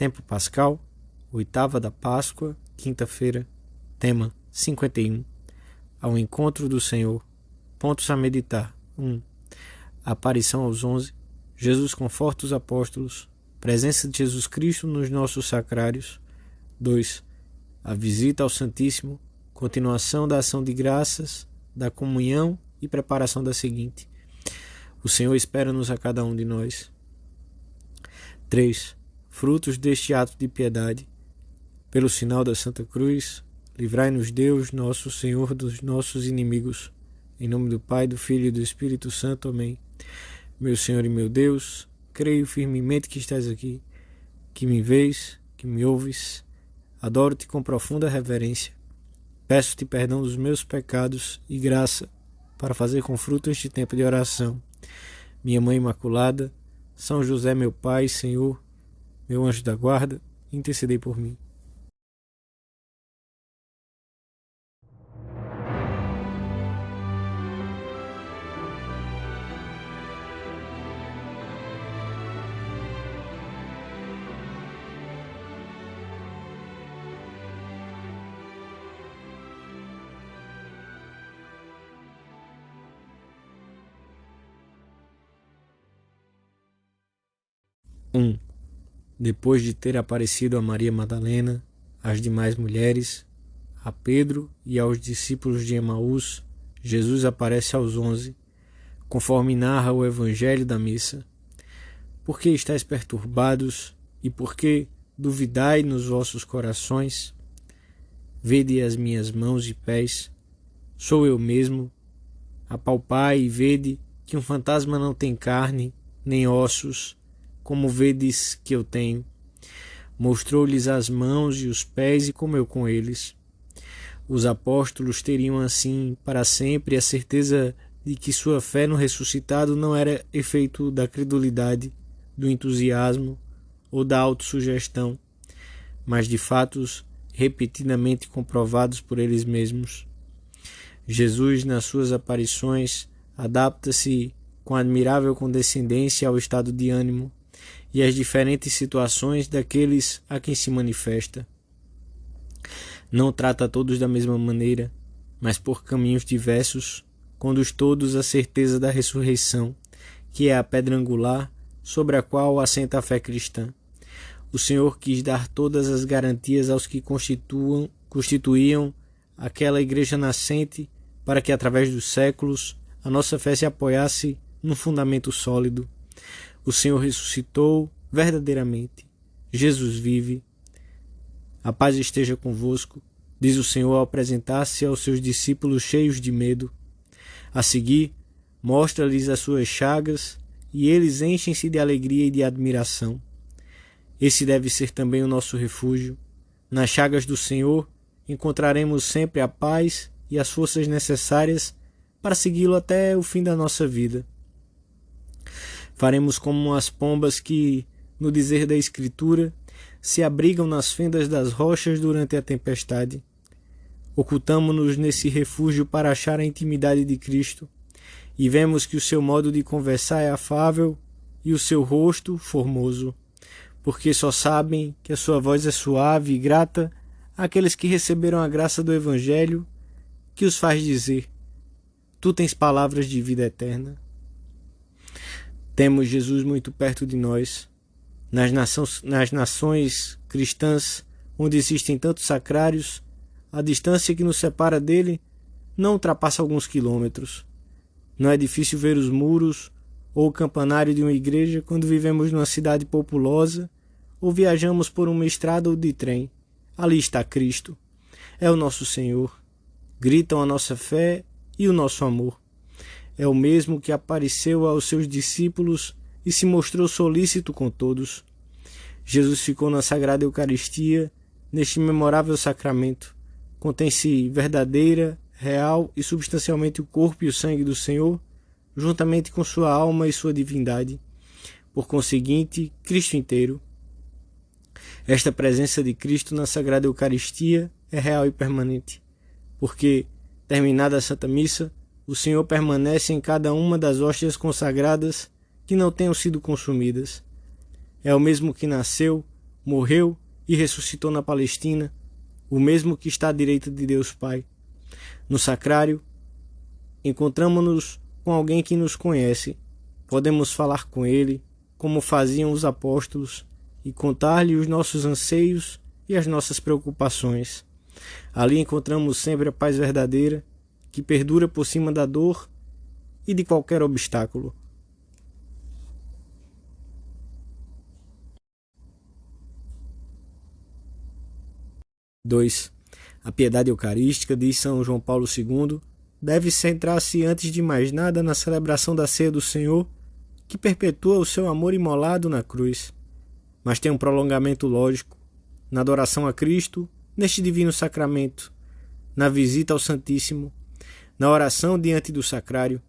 Tempo pascal, oitava da Páscoa, quinta-feira, tema 51. Ao encontro do Senhor. Pontos a meditar. 1. Aparição aos 11. Jesus conforta os apóstolos. Presença de Jesus Cristo nos nossos sacrários. 2. A visita ao Santíssimo. Continuação da ação de graças, da comunhão e preparação da seguinte. O Senhor espera-nos a cada um de nós. 3. Frutos deste ato de piedade. Pelo sinal da Santa Cruz, livrai-nos Deus, nosso Senhor, dos nossos inimigos. Em nome do Pai, do Filho e do Espírito Santo. Amém. Meu Senhor e meu Deus, creio firmemente que estás aqui, que me vês, que me ouves. Adoro-te com profunda reverência. Peço-te perdão dos meus pecados e graça para fazer com fruto este tempo de oração. Minha Mãe Imaculada, São José, meu Pai, Senhor, meu anjo da guarda, intercedei por mim. Depois de ter aparecido a Maria Madalena, às demais mulheres, a Pedro e aos discípulos de Emaús, Jesus aparece aos 11, conforme narra o Evangelho da Missa. Por que estáis perturbados e por que duvidai nos vossos corações? Vede as minhas mãos e pés, sou eu mesmo. Apalpai e vede que um fantasma não tem carne, nem ossos, como vedes que eu tenho. Mostrou-lhes as mãos e os pés e comeu com eles. Os apóstolos teriam assim para sempre a certeza de que sua fé no ressuscitado não era efeito da credulidade, do entusiasmo ou da autossugestão, mas de fatos repetidamente comprovados por eles mesmos. Jesus, nas suas aparições, adapta-se com admirável condescendência ao estado de ânimo e às diferentes situações daqueles a quem se manifesta. Não trata a todos da mesma maneira, mas por caminhos diversos, conduz todos à certeza da ressurreição, que é a pedra angular sobre a qual assenta a fé cristã. O Senhor quis dar todas as garantias aos que constituíam aquela igreja nascente, para que através dos séculos a nossa fé se apoiasse num fundamento sólido. O Senhor ressuscitou verdadeiramente. Jesus vive. A paz esteja convosco, diz o Senhor ao apresentar-se aos seus discípulos cheios de medo. A seguir, mostra-lhes as suas chagas e eles enchem-se de alegria e de admiração. Esse deve ser também o nosso refúgio. Nas chagas do Senhor encontraremos sempre a paz e as forças necessárias para segui-lo até o fim da nossa vida. Faremos como as pombas que, no dizer da Escritura, se abrigam nas fendas das rochas durante a tempestade. Ocultamo-nos nesse refúgio para achar a intimidade de Cristo, e vemos que o seu modo de conversar é afável e o seu rosto formoso, porque só sabem que a sua voz é suave e grata àqueles que receberam a graça do Evangelho, que os faz dizer: Tu tens palavras de vida eterna. Temos Jesus muito perto de nós. Nas nações cristãs, onde existem tantos sacrários, a distância que nos separa dele não ultrapassa alguns quilômetros. Não é difícil ver os muros ou o campanário de uma igreja quando vivemos numa cidade populosa ou viajamos por uma estrada ou de trem. Ali está Cristo. É o nosso Senhor. Gritam a nossa fé e o nosso amor. É o mesmo que apareceu aos seus discípulos e se mostrou solícito com todos. Jesus ficou na Sagrada Eucaristia, neste memorável sacramento. Contém-se verdadeira, real e substancialmente o corpo e o sangue do Senhor, juntamente com sua alma e sua divindade. Por conseguinte, Cristo inteiro. Esta presença de Cristo na Sagrada Eucaristia é real e permanente, porque, terminada a Santa Missa, o Senhor permanece em cada uma das hóstias consagradas que não tenham sido consumidas. É o mesmo que nasceu, morreu e ressuscitou na Palestina, o mesmo que está à direita de Deus Pai. No sacrário, encontramos-nos com alguém que nos conhece. Podemos falar com ele, como faziam os apóstolos, e contar-lhe os nossos anseios e as nossas preocupações. Ali encontramos sempre a paz verdadeira, que perdura por cima da dor e de qualquer obstáculo. (2) A piedade eucarística, diz São João Paulo II, deve centrar-se antes de mais nada na celebração da ceia do Senhor, que perpetua o seu amor imolado na cruz, mas tem um prolongamento lógico na adoração a Cristo, neste divino sacramento, na visita ao Santíssimo, na oração diante do sacrário,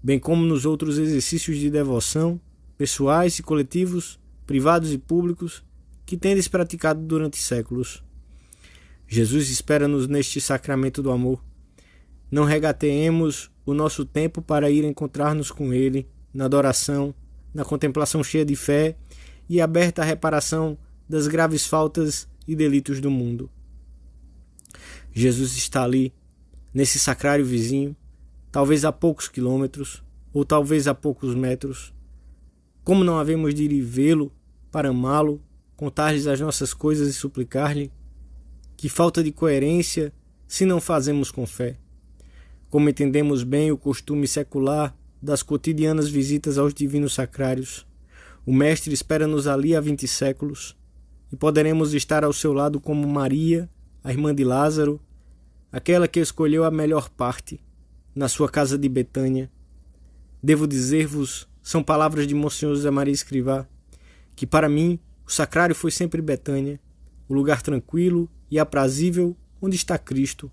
bem como nos outros exercícios de devoção, pessoais e coletivos, privados e públicos, que tendes praticado durante séculos. Jesus espera-nos neste sacramento do amor. Não regateemos o nosso tempo para ir encontrar-nos com Ele, na adoração, na contemplação cheia de fé e aberta à reparação das graves faltas e delitos do mundo. Jesus está ali, nesse sacrário vizinho, talvez a poucos quilômetros, ou talvez a poucos metros. Como não havemos de ir vê-lo para amá-lo, contar-lhes as nossas coisas e suplicar-lhe? Que falta de coerência se não fazemos com fé. Como entendemos bem o costume secular das cotidianas visitas aos divinos sacrários, o Mestre espera-nos ali há 20 séculos, e poderemos estar ao seu lado como Maria, a irmã de Lázaro, aquela que escolheu a melhor parte, na sua casa de Betânia. Devo dizer-vos, são palavras de Monsenhor José Maria Escrivá, que para mim o sacrário foi sempre Betânia, o lugar tranquilo e aprazível onde está Cristo,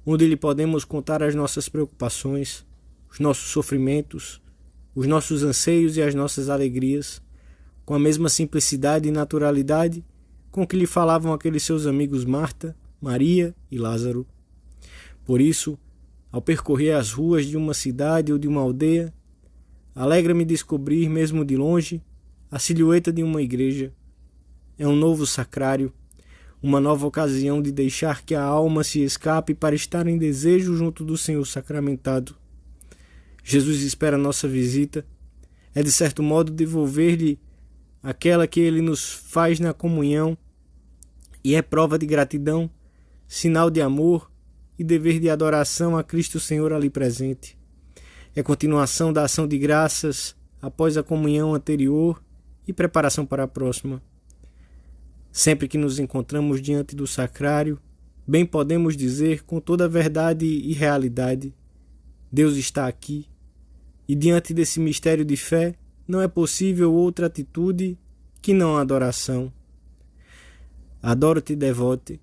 onde lhe podemos contar as nossas preocupações, os nossos sofrimentos, os nossos anseios e as nossas alegrias, com a mesma simplicidade e naturalidade com que lhe falavam aqueles seus amigos Marta, Maria e Lázaro. Por isso, ao percorrer as ruas de uma cidade ou de uma aldeia, alegra-me descobrir, mesmo de longe, a silhueta de uma igreja. É um novo sacrário, uma nova ocasião de deixar que a alma se escape para estar em desejo junto do Senhor sacramentado. Jesus espera nossa visita. É de certo modo devolver-lhe aquela que ele nos faz na comunhão, e é prova de gratidão, sinal de amor e dever de adoração a Cristo Senhor ali presente. É continuação da ação de graças após a comunhão anterior e preparação para a próxima. Sempre que nos encontramos diante do sacrário, bem podemos dizer com toda a verdade e realidade: Deus está aqui, e diante desse mistério de fé não é possível outra atitude que não a adoração. Adoro-te, devote,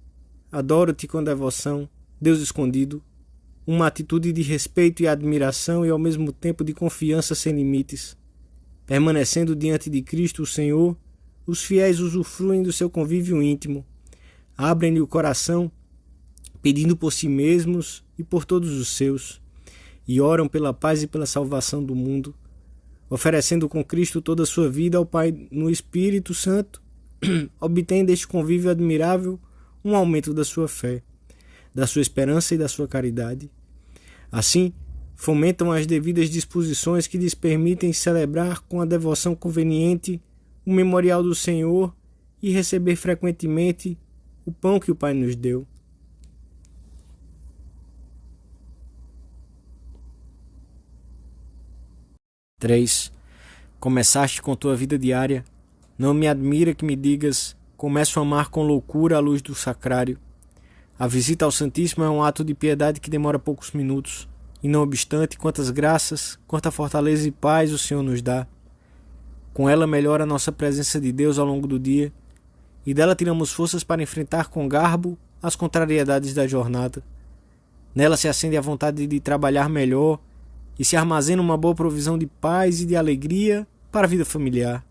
adoro-te com devoção, Deus escondido, uma atitude de respeito e admiração e ao mesmo tempo de confiança sem limites. Permanecendo diante de Cristo o Senhor, os fiéis usufruem do seu convívio íntimo, abrem-lhe o coração, pedindo por si mesmos e por todos os seus, e oram pela paz e pela salvação do mundo, oferecendo com Cristo toda a sua vida ao Pai no Espírito Santo, obtém deste convívio admirável um aumento da sua fé, da sua esperança e da sua caridade. Assim, fomentam as devidas disposições que lhes permitem celebrar com a devoção conveniente o memorial do Senhor e receber frequentemente o pão que o Pai nos deu. (3) Começaste com tua vida diária. Não me admira que me digas: começo a amar com loucura a luz do sacrário. A visita ao Santíssimo é um ato de piedade que demora poucos minutos, e não obstante, quantas graças, quanta fortaleza e paz o Senhor nos dá. Com ela melhora a nossa presença de Deus ao longo do dia, e dela tiramos forças para enfrentar com garbo as contrariedades da jornada. Nela se acende a vontade de trabalhar melhor e se armazena uma boa provisão de paz e de alegria para a vida familiar.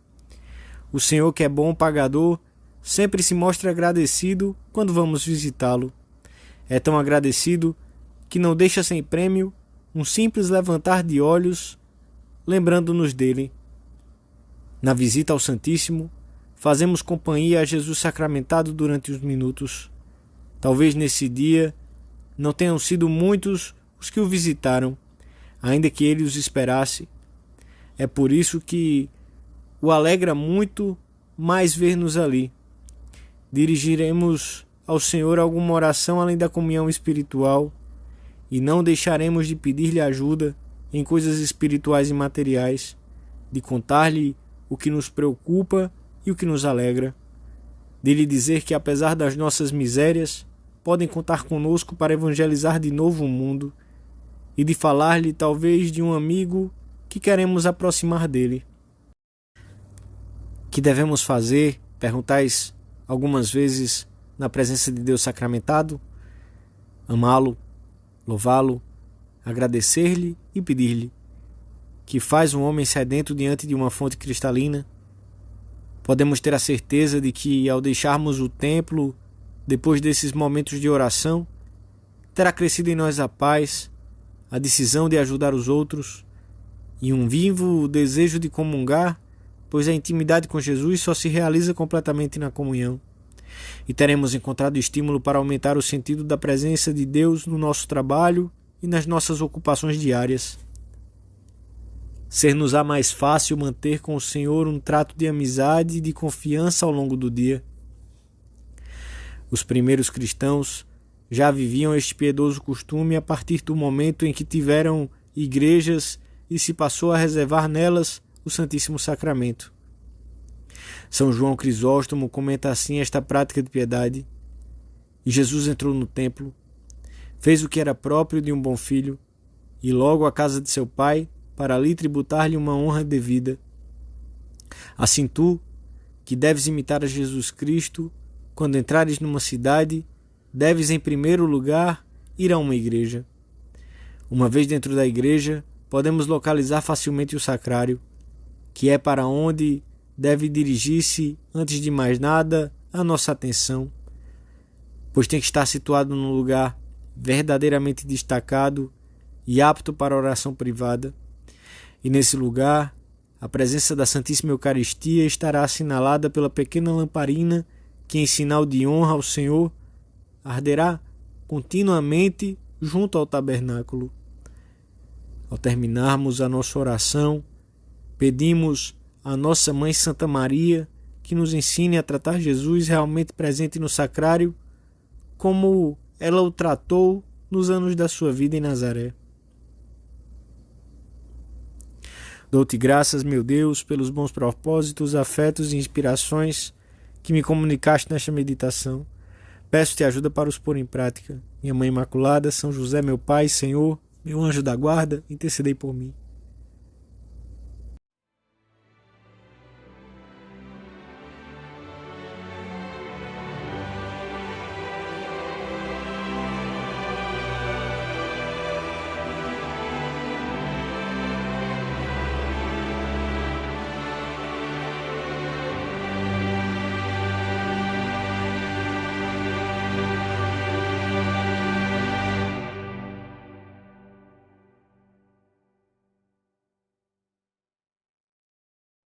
O Senhor, que é bom pagador, sempre se mostra agradecido quando vamos visitá-lo. É tão agradecido que não deixa sem prêmio um simples levantar de olhos, lembrando-nos dele. Na visita ao Santíssimo, fazemos companhia a Jesus sacramentado durante os minutos. Talvez nesse dia não tenham sido muitos os que o visitaram, ainda que ele os esperasse. É por isso que o alegra muito mais ver-nos ali. Dirigiremos ao Senhor alguma oração além da comunhão espiritual e não deixaremos de pedir-lhe ajuda em coisas espirituais e materiais, de contar-lhe o que nos preocupa e o que nos alegra, de lhe dizer que apesar das nossas misérias, podem contar conosco para evangelizar de novo o mundo e de falar-lhe talvez de um amigo que queremos aproximar dele. Que devemos fazer? Perguntais algumas vezes na presença de Deus sacramentado? Amá-lo, louvá-lo, agradecer-lhe e pedir-lhe, que faz um homem sedento diante de uma fonte cristalina. Podemos ter a certeza de que, ao deixarmos o templo, depois desses momentos de oração, terá crescido em nós a paz, a decisão de ajudar os outros e um vivo desejo de comungar, pois a intimidade com Jesus só se realiza completamente na comunhão. E teremos encontrado estímulo para aumentar o sentido da presença de Deus no nosso trabalho e nas nossas ocupações diárias. Ser-nos-á mais fácil manter com o Senhor um trato de amizade e de confiança ao longo do dia. Os primeiros cristãos já viviam este piedoso costume a partir do momento em que tiveram igrejas e se passou a reservar nelas o Santíssimo Sacramento. São João Crisóstomo comenta assim esta prática de piedade. E Jesus entrou no templo, fez o que era próprio de um bom filho, e logo à casa de seu pai, para ali tributar-lhe uma honra devida. Assim tu, que deves imitar a Jesus Cristo, quando entrares numa cidade, deves em primeiro lugar ir a uma igreja. Uma vez dentro da igreja, podemos localizar facilmente o sacrário, que é para onde deve dirigir-se, antes de mais nada, a nossa atenção, pois tem que estar situado num lugar verdadeiramente destacado e apto para oração privada. E nesse lugar, a presença da Santíssima Eucaristia estará assinalada pela pequena lamparina que, em sinal de honra ao Senhor, arderá continuamente junto ao tabernáculo. Ao terminarmos a nossa oração, pedimos à nossa Mãe Santa Maria que nos ensine a tratar Jesus realmente presente no sacrário, como ela o tratou nos anos da sua vida em Nazaré. Dou-te graças, meu Deus, pelos bons propósitos, afetos e inspirações que me comunicaste nesta meditação. Peço-te ajuda para os pôr em prática. Minha Mãe Imaculada, São José, meu Pai, Senhor, meu anjo da guarda, intercedei por mim.